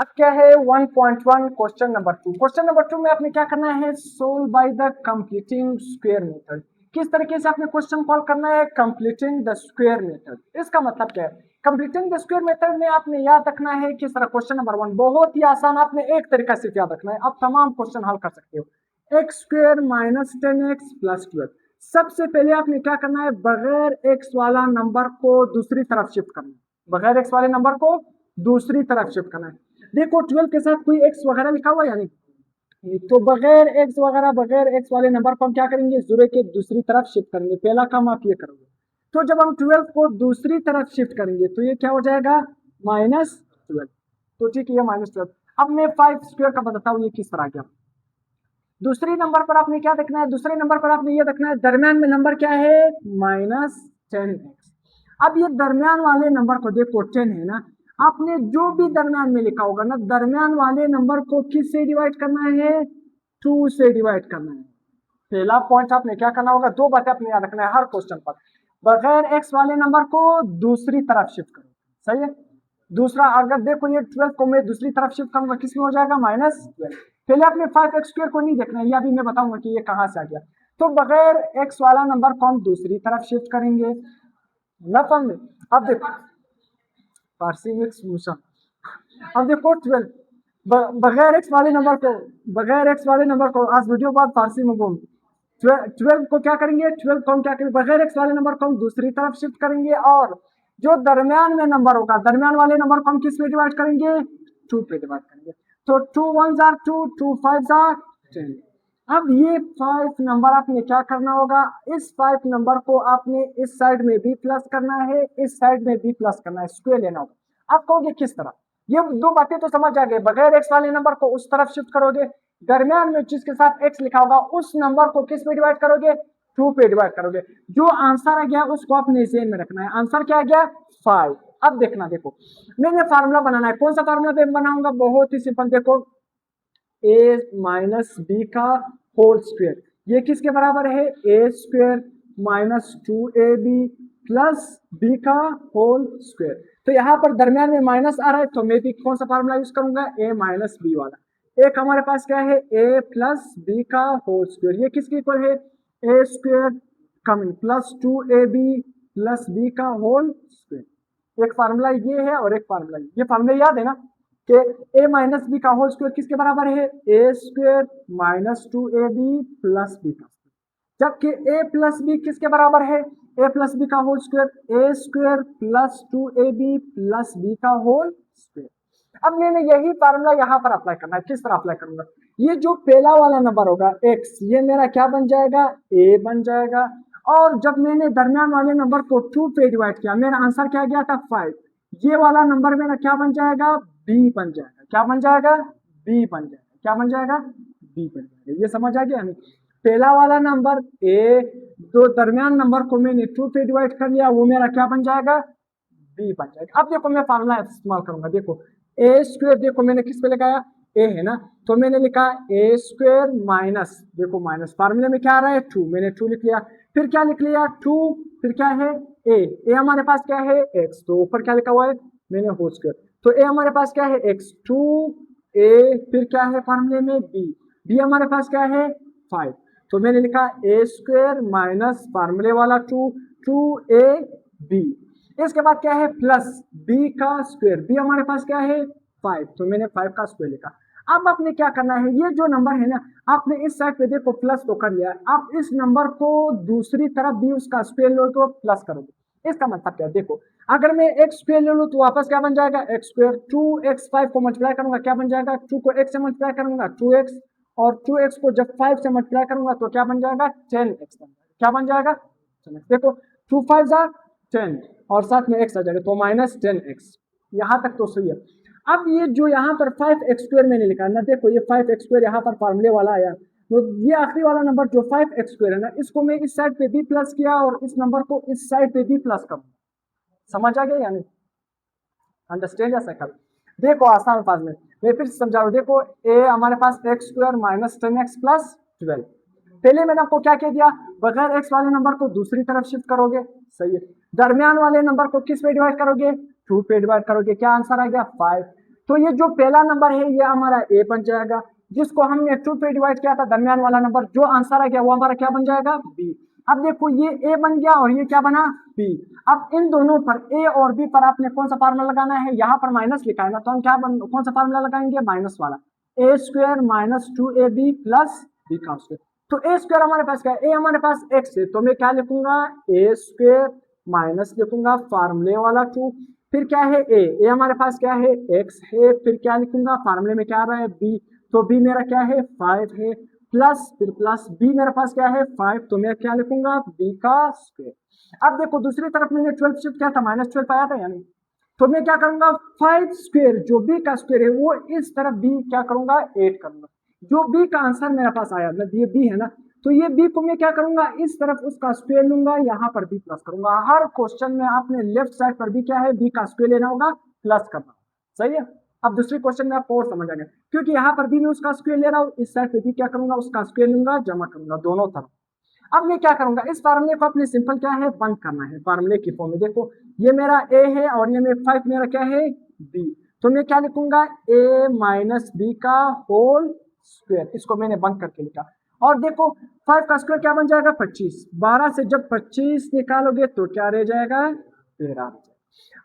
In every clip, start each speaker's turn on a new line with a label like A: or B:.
A: अब क्या है 1.1 क्वेश्चन नंबर 2। क्वेश्चन नंबर 2 में आपने क्या करना है, solve by the completing square method. किस तरीके से आपने क्वेश्चन सॉल्व करना है, कंप्लीटिंग द स्क्वायर मेथड। इसका मतलब क्या है, कंप्लीटिंग द स्क्वायर मेथड में आपने याद रखना है किस तरह। क्वेश्चन नंबर 1 बहुत ही आसान, आपने एक तरीका से याद रखना है, आप तमाम क्वेश्चन हल कर सकते हो। X square minus 10x plus 12। सबसे पहले आपने क्या करना है, बगैर एक्स वाला नंबर को दूसरी तरफ शिफ्ट करना है। बगैर एक्स वाले नंबर को दूसरी तरफ शिफ्ट करना है। देखो 12 के साथ कोई एक्स वगैरह लिखा हुआ है या नहीं, तो बगैर एक्स वगैरह, बगैर एक्स वाले नंबर को हम क्या करेंगे, जीरो के दूसरी तरफ शिफ्ट करेंगे। पहला काम आप ये करोगे। तो जब हम 12 को दूसरी तरफ शिफ्ट करेंगे तो ये क्या हो जाएगा, -12। तो ठीक है, ये -12। अब मैं 5 स्क्वायर का बताता हूँ ये किस तरह गया। दूसरी नंबर पर आपने क्या देखना है, दूसरे नंबर पर आपने ये देखना है दरमियान में नंबर क्या है, -10x। अब ये दरमियान वाले नंबर को देखो 10 है ना, आपने जो भी दरमियान में लिखा होगा ना, दरमियान वाले नंबर को किस से डिवाइड करना है, 2 से डिवाइड करना है। पहला पॉइंट आपने क्या करना होगा, दो बातें आपने याद रखना है हर क्वेश्चन पर। बगैर एक्स वाले नंबर को दूसरी तरफ शिफ्ट करो, सही है। दूसरा, अगर देखो ये 12 को मैं दूसरी तरफ शिफ्ट करूंगा, किसमें हो जाएगा, -12। पहले आपने 5x स्क्वायर को नहीं देखना है, ये अभी मैं बताऊंगा कि ये कहां से आ गया। तो बगैर x वाला नंबर को हम दूसरी तरफ शिफ्ट करेंगे ना, समझे। अब देखो फारसी मिक्स मूसा। अब देखो 12 बगैर एक्स वाले नंबर को, बगैर एक्स वाले नंबर को आज वीडियो बाद फारसी में बोल। 12 को क्या करेंगे, 12 को हम क्या करेंगे, बगैर एक्स वाले नंबर को हम दूसरी तरफ शिफ्ट करेंगे, और जो दरमियान में नंबर होगा, दरमियान वाले नंबर को हम किस में डिवाइड करेंगे, 2 पे डिवाइड करेंगे। तो 2 1s are 2, 2 5s are 10। अब ये 5 नंबर आपने क्या करना होगा, इस 5 नंबर को आपने इस साइड में भी प्लस करना है, इस साइड में भी प्लस करना है, स्क्वायर लेना होगा। आप कहोगे किस तरह, ये दो बातें तो समझ आ गए। बगैर एक्स वाले नंबर को उस तरफ शिफ्ट करोगे, दरमियान में जिसके साथ एक्स लिखा होगा उस नंबर को किस पे डिवाइड करोगे, 2 पे डिवाइड करोगे। जो आंसर आ गया उसको अपने जेन में रखना है। आंसर क्या आ गया, 5। अब देखना, देखो मैंने फार्मूला बनाना है, कौन सा फार्मूला बनाऊंगा, बहुत ही सिंपल। देखो a माइनस बी का होल स्क्वायर, ये किसके बराबर है, A square minus 2ab plus B का होल स्क्वायर। तो यहाँ पर दरमियान में माइनस आ रहा है, तो मैं भी कौन सा फार्मूला यूज करूंगा, a माइनस बी वाला। एक हमारे पास क्या है, a प्लस बी का होल स्क्वायर, ये किसके इक्वल है, A square coming plus 2ab plus B का होल स्क्वायर। एक फार्मूला ये है और एक फार्मूला ये फार्मूला याद है ना, कि a माइनस बी का होल स्क्वायर किसके बराबर है, A square minus 2ab plus B का, जबकि a प्लस बी किसके बराबर है, a प्लस बी का whole square, A square plus 2ab plus B का होल स्क्वायर। अब मैंने यही फार्मूला यहाँ पर अप्लाई करना है। किस तरह अप्लाई करूंगा, ये जो पहला वाला नंबर होगा x, ये मेरा क्या बन जाएगा, a बन जाएगा। और जब मैंने दरमियान वाले नंबर को 2 पे डिवाइड किया, मेरा आंसर क्या गया था, 5। ये वाला नंबर मेरा क्या बन जाएगा, b बन जाएगा। क्या बन जाएगा, b बन जाएगा। क्या बन जाएगा, b बन जाएगा। ये समझ आ गया नहीं, पहला वाला नंबर a, जो दरमियान नंबर को मैंने 2 पे डिवाइड कर लिया, वो मेरा क्या बन जाएगा, b बन जाएगा। अब देखो मैं फार्मूला इस्तेमाल करूंगा। देखो ए स्क्वायर, देखो मैंने किस पे लगाया, ए है ना, तो मैंने लिखा ए स्क्वायर माइनस, देखो माइनस, फार्मूले में क्या आ रहा है, 2, मैंने 2 लिख लिया। फिर क्या लिख लिया, 2, फिर क्या है, ए हमारे पास क्या है, एक्स, तो ऊपर क्या लिखा हुआ है, मैंने होल स्क्वायर। तो ए हमारे पास क्या है, एक्स, 2 ए, फिर क्या है फार्मूले में, बी हमारे पास क्या है, 5। तो मैंने लिखा ए स्क्वायर माइनस फार्मूले वाला 2 ए बी। इसके बाद क्या है, प्लस बी का स्क्वायर, बी हमारे पास क्या है, 5, तो मैंने 5 का स्क्वायर लिखा। अब आपने क्या करना है, ये जो नंबर है ना, आपने इस साइड पे देखो प्लस तो कर लिया, आप इस नंबर को दूसरी तरफ भी उसका स्क्वायर लो तो प्लस करोगे। इसका मतलब क्या है, देखो अगर मैं एक्स स्क्वायर ले लूँ तो वापस क्या बन जाएगा, एक्स स्क्वायर। 2x 5 को मल्टीप्लाई करूंगा क्या बन जाएगा, 2 को x से मल्टीप्लाई करूंगा 2x, और 2x को जब 5 से मल्टीप्लाई करूंगा तो क्या बन जाएगा, 10x बन जाएगा। क्या बन जाएगा, देखो 2 5 10 और साथ में x आ जाएगा, तो -10x। यहाँ तक तो सही है। अब ये जो यहाँ पर 5x स्क्वायर मैंने लिखा है ना, देखो ये 5x स्क्वायर यहाँ पर फार्मूले वाला आया, तो ये आखिरी वाला नंबर जो 5x स्क्वायर है ना, इसको मैं इस साइड पे भी प्लस किया और इस नंबर को इस साइड पे भी प्लस करूंगा। समझ आ गया या नहीं, अंडरस्टैंड या सकल। देखो आसान अल्फाज में मैं फिर समझा रहा हूँ। देखो ए हमारे पास x square minus 10x plus 12। पहले मैंने आपको क्या कह दिया, बगैर x वाले नंबर को दूसरी तरफ शिफ्ट करोगे, सही है। दरमियान वाले नंबर को किस पे डिवाइड करोगे, 2 पे डिवाइड करोगे। क्या आंसर आ गया, 5। तो ये जो पहला नंबर है ये हमारा ए बन जाएगा, जिसको हमने 2 पे डिवाइड किया था दरमियान वाला नंबर, जो आंसर आ गया वो हमारा क्या बन जाएगा, बी। अब देखो ये ए बन गया और ये क्या बना, बी। अब इन दोनों पर ए और बी पर आपने कौन सा फार्मूला लगाना है, यहाँ पर माइनस लिखा है ना, तो हम कौन सा फार्मूला लगाएंगे, माइनस वाला, A square minus 2ab plus B का स्क्वायर। तो ए स्क्वायर हमारे पास क्या है, ए हमारे पास एक्स है, तो मैं क्या लिखूंगा, ए स्क्वायर माइनस लिखूंगा फार्मूले वाला 2, फिर क्या है ए हमारे पास क्या है, एक्स है, फिर क्या लिखूंगा, फार्मूले में क्या आ रहा है, बी, तो बी मेरा क्या है 5 है, प्लस फिर प्लस बी मेरे पास क्या है 5, तो मैं क्या लिखूंगा, बी का स्क्वायर। अब देखो दूसरी तरफ मैंने 12 शिफ्ट किया था, -12 आया था यानी, तो मैं क्या करूंगा 5 स्क्वायर जो बी का स्क्वायर है वो इस तरफ बी क्या करूंगा 8 करूंगा, जो बी का आंसर मेरे पास आया ना, ये बी है ना, तो ये बी को मैं क्या करूंगा इस तरफ उसका स्क्वायर लूंगा, यहाँ पर बी प्लस करूंगा। हर क्वेश्चन में आपने लेफ्ट साइड पर भी क्या है बी का स्क्वायर लेना होगा, प्लस करना, सही है। अब दूसरी क्वेश्चन में आपको और समझ आ गया, क्योंकि यहाँ पर भी मैं उसका स्क्वायर ले रहा हूँ, इस साइड पे भी क्या करूंगा उसका स्क्वायर लूंगा, जमा करूंगा दोनों तरफ। अब मैं क्या करूंगा, इस फार्मूले को अपने सिंपल क्या है बंद करना है, फार्मूले की फॉर्म में देखो ये मेरा ए है और ये मेरा 5 मेरा क्या है बी, तो मैं क्या लिखूंगा ए माइनस बी का होल स्क्वायर, इसको मैंने बंद करके लिखा। और देखो 5 का स्क्वायर क्या बन जाएगा 25, 12 से जब 25 निकालोगे तो क्या रह जाएगा 13।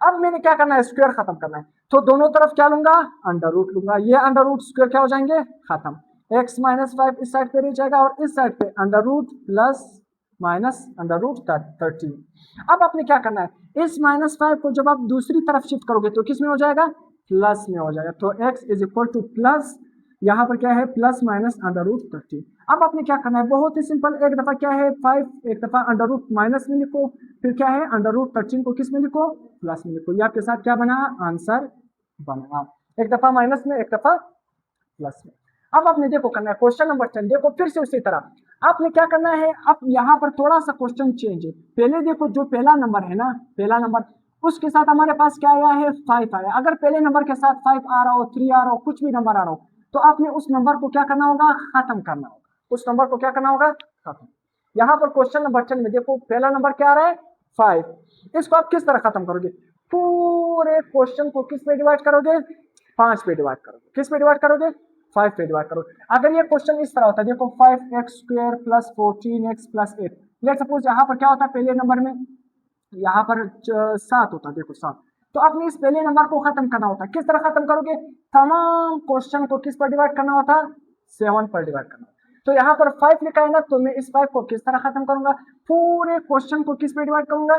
A: अब मैंने क्या करना है स्क्वायर खत्म करना है, तो दोनों तरफ क्या लूंगा अंडर रूट लूंगा, ये अंडर रूट स्क्वायर क्या हो जाएंगे खत्म, x माइनस 5 इस साइड पे रह जाएगा और इस साइड पे under root plus minus under root 13। अब आपने क्या करना है इस -5 को जब आप दूसरी तरफ शिफ्ट करोगे तो किस में हो जाएगा, प्लस में हो जाएगा, तो x is equal two plus, यहाँ पर क्या है प्लस माइनस अंडर रूट 13। अब आपने क्या करना है बहुत ही सिंपल, एक दफा क्या है 5, एक दफा अंडर रूट माइनस में लिखो, फिर क्या है अंडर रूट 13 को किस में लिखो, प्लस में लिखो, ये आपके साथ क्या बना आंसर बना, एक दफा माइनस में एक दफा प्लस में। अब आपने देखो करना है क्वेश्चन नंबर 10, देखो फिर से उसी तरह आपने क्या करना है, अब यहाँ पर थोड़ा सा क्वेश्चन चेंज है, पहले देखो जो पहला नंबर है ना, पहला नंबर उसके साथ हमारे पास क्या आया है 5 आया, अगर पहले नंबर के साथ 5 आ रहा हो 3 आ रहा हो कुछ भी नंबर आ रहा हो तो आपने उस नंबर को क्या करना होगा खत्म करना होगा, उस नंबर को क्या करना होगा खत्म। यहाँ पर क्वेश्चन नंबर 10 में देखो पहला नंबर क्या आ रहा है 5, इसको आप किस तरह खत्म करोगे, पूरे क्वेश्चन को किस पे डिवाइड करोगे 5 पे डिवाइड करोगे, किस पे डिवाइड करोगे 5 पे डिवाइड करो। अगर ये क्वेश्चन इस तरह होता है देखो 5x square plus 14x plus 8, let suppose यहाँ पर क्या होता है पहले नंबर में यहाँ पर 7 होता है, देखो 7, तो आपने इस पहले नंबर को खत्म करना होता है, किस तरह खत्म करोगे, तमाम क्वेश्चन को किस पर डिवाइड करना होता 7 पर डिवाइड करना। तो यहाँ पर 5 लिखा है ना, तो मैं इस 5 को किस तरह खत्म करूंगा, पूरे क्वेश्चन को किस पे डिवाइड करूंगा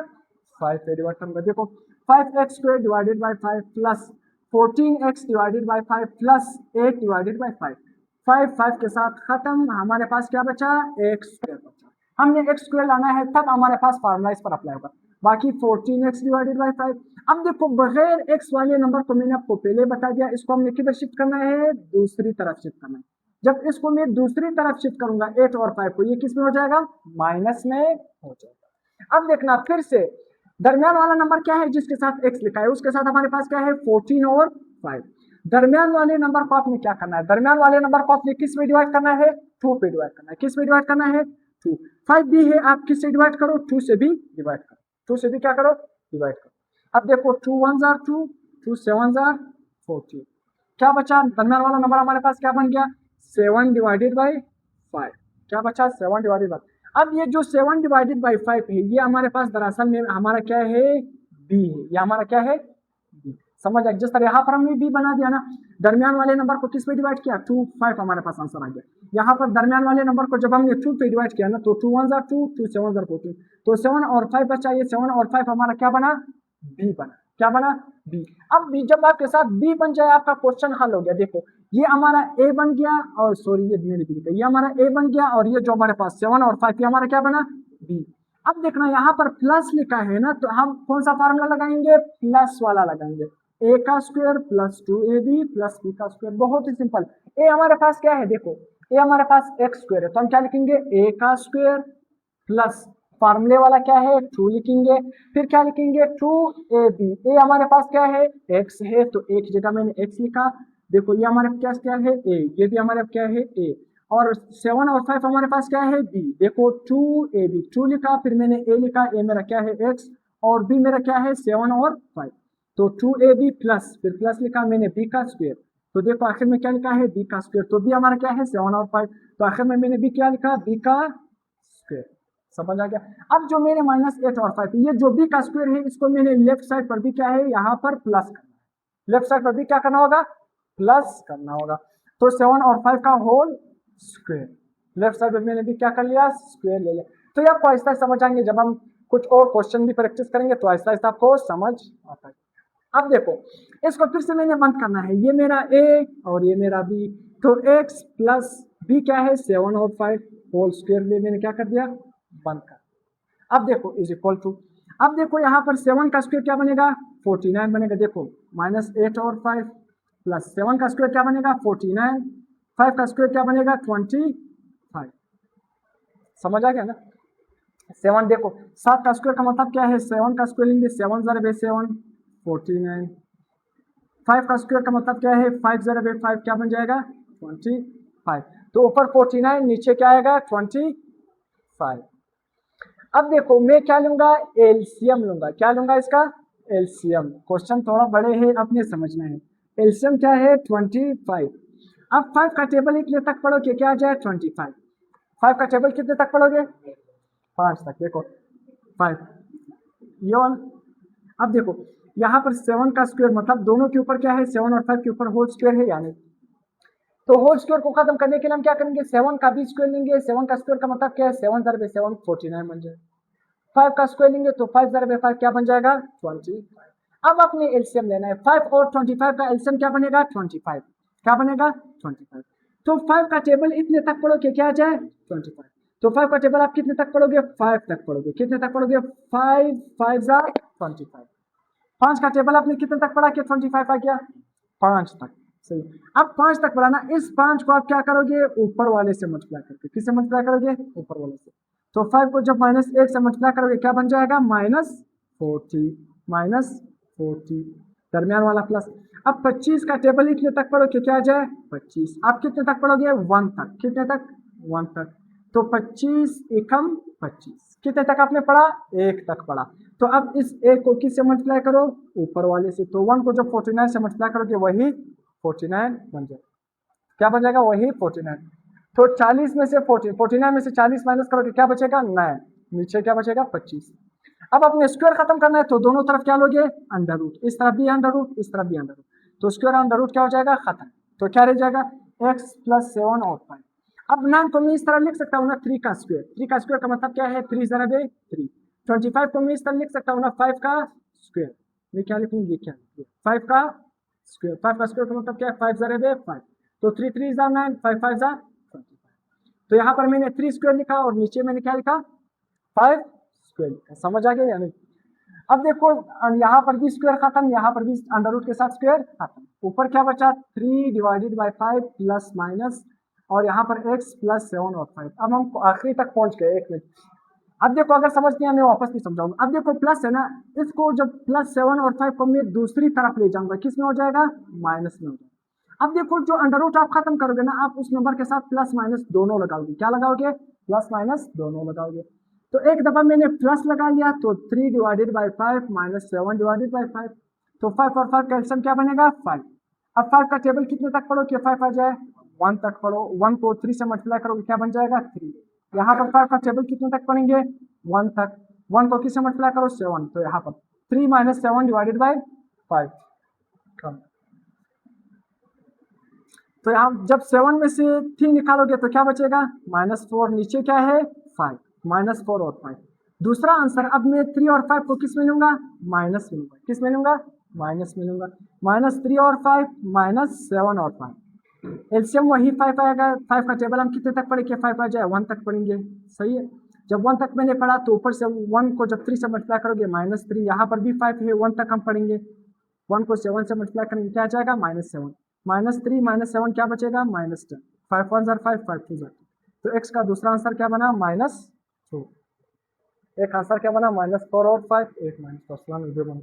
A: 5 पे डिवाइड करूंगा। देखो 5x square divided by 5 plus 14x divided by 5 plus 8 divided by 5, 5 के साथ खत्म, हमारे पास क्या बचा x स्क्वायर बचा, हमने x स्क्वायर लाना है तब हमारे पास फार्मूला इस पर अप्लाई होगा, बाकी 14x डिवाइडेड बाय 5। अब देखो बगैर x वाले नंबर को मैंने आपको पहले बता दिया, इसको हमने किधर शिफ्ट करना है दूसरी तरफ शिफ्ट करना है, जब इसको मैं दूसरी तरफ शिफ्ट करूंगा 8 और 5 को, ये किस में हो जाएगा माइनस में हो जाएगा। अब देखना फिर से दरमियान वाला नंबर क्या है जिसके साथ x लिखा है, उसके साथ हमारे पास क्या है 14 और 5, दरमियान वाले नंबर को आपने क्या करना है, दरमियान वाले नंबर को आपने किस में डिवाइड करना है 2 पे डिवाइड करना है, किस में डिवाइड करना है 2, 5 भी है आप किस से डिवाइड करो 2 से भी डिवाइड करो, 2 से भी क्या करो डिवाइड करो। अब देखो 2 1 जार 2, 2 7 जार 14, क्या बचा दरमियान वाला नंबर हमारे पास क्या बन गया 7 डिवाइडेड बाई 5, क्या बचा 7 डिवाइडेड बाई। अब ये जो 7 डिवाइडेड बाई 5 है ये हमारे पास दरअसल में हमारा क्या है b है, ये हमारा क्या है b, समझ आए, जिस तरह यहाँ पर हमने b बना दिया ना, दरमियान वाले नंबर को किस पे डिवाइड किया 2 5 हमारे पास आंसर आ गया। यहाँ पर दरमियान वाले नंबर को जब हमने 2 पे डिवाइड किया ना, तो 2 1 जार 2, 2 7 जार 14, तो 7 और 5 बचा, ये 7 और 5 हमारा क्या बना b बना, क्या बना b। अब b जब आपके साथ b बन जाए आपका क्वेश्चन हल हो गया। देखो ये हमारा a बन गया और सॉरी ये मैंने लिख दिया, ये हमारा a बन गया और ये जो हमारे पास 7 और 5 ये हमारा क्या बना b। अब देखना यहाँ पर प्लस लिखा है ना, तो हम कौन सा फार्मूला लगाएंगे प्लस वाला लगाएंगे, a का square plus 2ab plus b का स्क्वायर, बहुत ही सिंपल। a हमारे पास क्या है देखो a हमारे पास x स्क्वायर है, तो हम क्या लिखेंगे a का स्क्वायर प्लस फार्मूले वाला क्या है 2 लिखेंगे, फिर क्या लिखेंगे 2ab, a हमारे पास क्या है x है तो a की जगह मैंने x लिखा, देखो ये हमारे पास क्या है a, ये भी हमारे क्या है a, और 7 और 5 हमारे पास क्या है b, देखो 2ab 2 लिखा, फिर मैंने a लिखा, a मेरा क्या है x और b मेरा क्या है 7 और 5। तो 2ab प्लस, फिर प्लस लिखा मैंने b का स्क्वायर, तो देखो आखिर में क्या लिखा है b का स्क्वायर, तो b हमारा क्या है 7 और 5, तो आखिर में मैंने b क्या लिखा b का स्क्वायर। समझ आ गया। अब जो मैंने -8 और 5, ये जो b का स्क्वायर है इसको मैंने लेफ्ट साइड पर भी क्या है यहाँ पर प्लस करना है, लेफ्ट साइड पर भी क्या करना होगा प्लस करना होगा, तो 7 और 5 का होल स्क्वायर, लेफ्ट साइड पर मैंने भी क्या कर लिया स्क्वायर ले लिया। तो ये आपको आहिस्ता समझ आएंगे, जब हम कुछ और क्वेश्चन भी प्रैक्टिस करेंगे तो आहिस्ता आहिस्ता आपको समझ आता है। अब देखो इसको फिर से मैंने बंद करना है, ये मेरा a और ये मेरा b, तो x प्लस b क्या है 7 और 5 होल स्क्वायर में मैंने क्या कर दिया बंद कर। अब देखो इज इक्वल टू, अब देखो यहाँ पर 7 का स्क्वायर क्या बनेगा 49 बनेगा, देखो -8 और 5 प्लस 7 का स्क्वायर क्या बनेगा 49, 5 का स्क्वायर क्या बनेगा 25। समझ आ गया ना। 7 देखो 7 का स्क्वायर का मतलब क्या है 7 का स्क्वायर लेंगे 7 ज़रा 7 49, 5 का स्क्वायर का मतलब क्या है 5 ज़रा 5 क्या बन जाएगा 25, तो ऊपर 49 नीचे क्या आएगा 25। अब देखो मैं क्या लूंगा एलसीएम लूंगा, क्या लूंगा इसका एलसीएम, क्वेश्चन थोड़ा बड़े हैं अपने समझना है। एलसीएम क्या है 25। अब 5 का टेबल इतने तक पढ़ोगे क्या आ जाए 25, 5 का टेबल कितने तक पढ़ोगे 5 तक, देखो 5 ये वन। अब देखो यहाँ पर 7 का स्क्वायर मतलब दोनों के ऊपर क्या है 7 और 5 के ऊपर होल स्क्वायर है यानी, तो होल स्क्वायर को खत्म करने के लिए हम क्या करेंगे 7 का भी स्क्वायर लेंगे, 7 का स्क्वायर का मतलब क्या है 7 ज़रा 7 49 बन जाएगा, 5 का स्क्वायर लेंगे तो 5 ज़रा 5 क्या बन जाएगा 25। अब अपने एलसीएम लेना है, 5 और 25 का एलसीएम क्या बनेगा 25, क्या बनेगा 25, तो 5 का टेबल इतने तक पढ़ोगे क्या आ जाए 25, तो 5 का टेबल आप कितने तक पढ़ोगे 5 तक पढ़ोगे, कितने तक पढ़ोगे 5 5 जा 25, 5 का टेबल आपने कितने तक पढ़ा कि 25 आ गया 5 तक, सही। अब 5 तक पढ़ाना, इस 5 को आप क्या करोगे ऊपर वाले से मल्टीप्लाई करके, किससे मल्टीप्लाई करोगे ऊपर वाले से, तो 5 को जब -8 से मल्टीप्लाई करोगे क्या बन जाएगा -40 दरमियान वाला प्लस। अब 25 का टेबल इतने तक पढ़ोगे क्या आ जाए 25, आप कितने तक पढ़ोगे 1 तक, कितने तक 1 तक, तो 25 एकम 25, कितने तक आपने पढ़ा 1 तक पढ़ा, तो अब इस 1 को किससे मल्टीप्लाई करो ऊपर वाले से, तो 1 को जब 49 से मल्टीप्लाई करोगे वही 49 बन जाएगा, क्या बन जाएगा वही 49, तो 40 में से 49 में से 40 माइनस करोगे क्या बचेगा 9, नीचे क्या बचेगा 25। अब अपने स्क्वायर खत्म करना है तो दोनों तरफ क्या लोगे अंडर रूट, इस तरफ भी अंडर रूट इस तरफ भी अंडर रूट, तो स्क्वायर अंडर रूट क्या हो जाएगा खत्म, तो क्या रह जाएगा x प्लस 7 और 5। अब 9 को मैं इस तरह लिख सकता हूँ ना 3 का स्क्वायर, 3 का स्क्वायर का मतलब क्या है 3 ज़रा 3, 25 को मैं इस तरह लिख सकता हूँ ना 5 का स्क्वायर, मैं क्या लिखूंगी क्या 5 का स्क्वायर, 5 का स्क्वायर का मतलब क्या है 5 ज़रा 5, तो 3 3 जा 9, 5 5 जा 25, तो यहाँ पर मैंने 3 स्क्वायर लिखा और नीचे मैंने क्या लिखा 5 स्क्वायर लिखा, समझ आ गया या नहीं। अब देखो यहाँ पर भी स्क्वायर खत्म, यहाँ पर भी अंडर रूट के साथ स्क्वायर खत्म, ऊपर क्या बचा 3 डिवाइडेड बाय 5 प्लस माइनस और यहाँ पर x प्लस 7 और 5। अब हम आखिरी तक पहुंच गए, एक मिनट। अब देखो अगर समझ नहीं आया मैं वापस नहीं समझाऊंगा। अब देखो प्लस है ना, इसको जब प्लस 7 और 5 को मैं दूसरी तरफ ले जाऊंगा किस में हो जाएगा माइनस में हो जाएगा। अब देखो जो अंडर रूट आप खत्म करोगे ना, आप उस नंबर के साथ प्लस माइनस दोनों लगाओगे, क्या लगाओगे प्लस माइनस दोनों लगाओगे, तो एक दफा मैंने प्लस लगा लिया तो 3 divided by 5 minus 7 divided by 5, तो 5 और 5 कैल्शियम क्या बनेगा 5। अब 5 का टेबल कितने तक पढ़ो कि 5 आ जाए 1 तक पढ़ो, 1 को 3 से मल्टीप्लाई करोगे क्या बन जाएगा 3। यहाँ पर 5 का टेबल कितने तक पढ़ेंगे 1 तक, 1 को किससे मल्टीप्लाई करो 7, तो यहाँ पर 3 माइनस 7 डिवाइडेड बाई 5, तो यहाँ जब 7 में से 3 निकालोगे तो क्या बचेगा -4, नीचे क्या है 5, -4 और 5। दूसरा आंसर अब मैं 3 और 5 को किस में लूंगा माइनस में लूंगा, किस में लूंगा माइनस में लूंगा, -3 और 5 -7 और 5, एलसीएम वही 5 आएगा। 5 का टेबल हम कितने तक पढ़ेंगे 5 आ जाए 1 तक पढ़ेंगे, सही है। जब 1 तक मैंने पढ़ा तो ऊपर से 1 को जब 3 से मल्टीप्लाई करोगे -3, यहाँ पर भी 5 है 1 तक हम पढ़ेंगे, 1 को 7 से मल्टीप्लाई करेंगे क्या आ जाएगा -7, -3 -7 क्या बचेगा -10, 5 1 जार 5 5 2 जार, तो x का दूसरा आंसर क्या बना -2, एक आंसर क्या बना -4 और 5, एक -4 बना।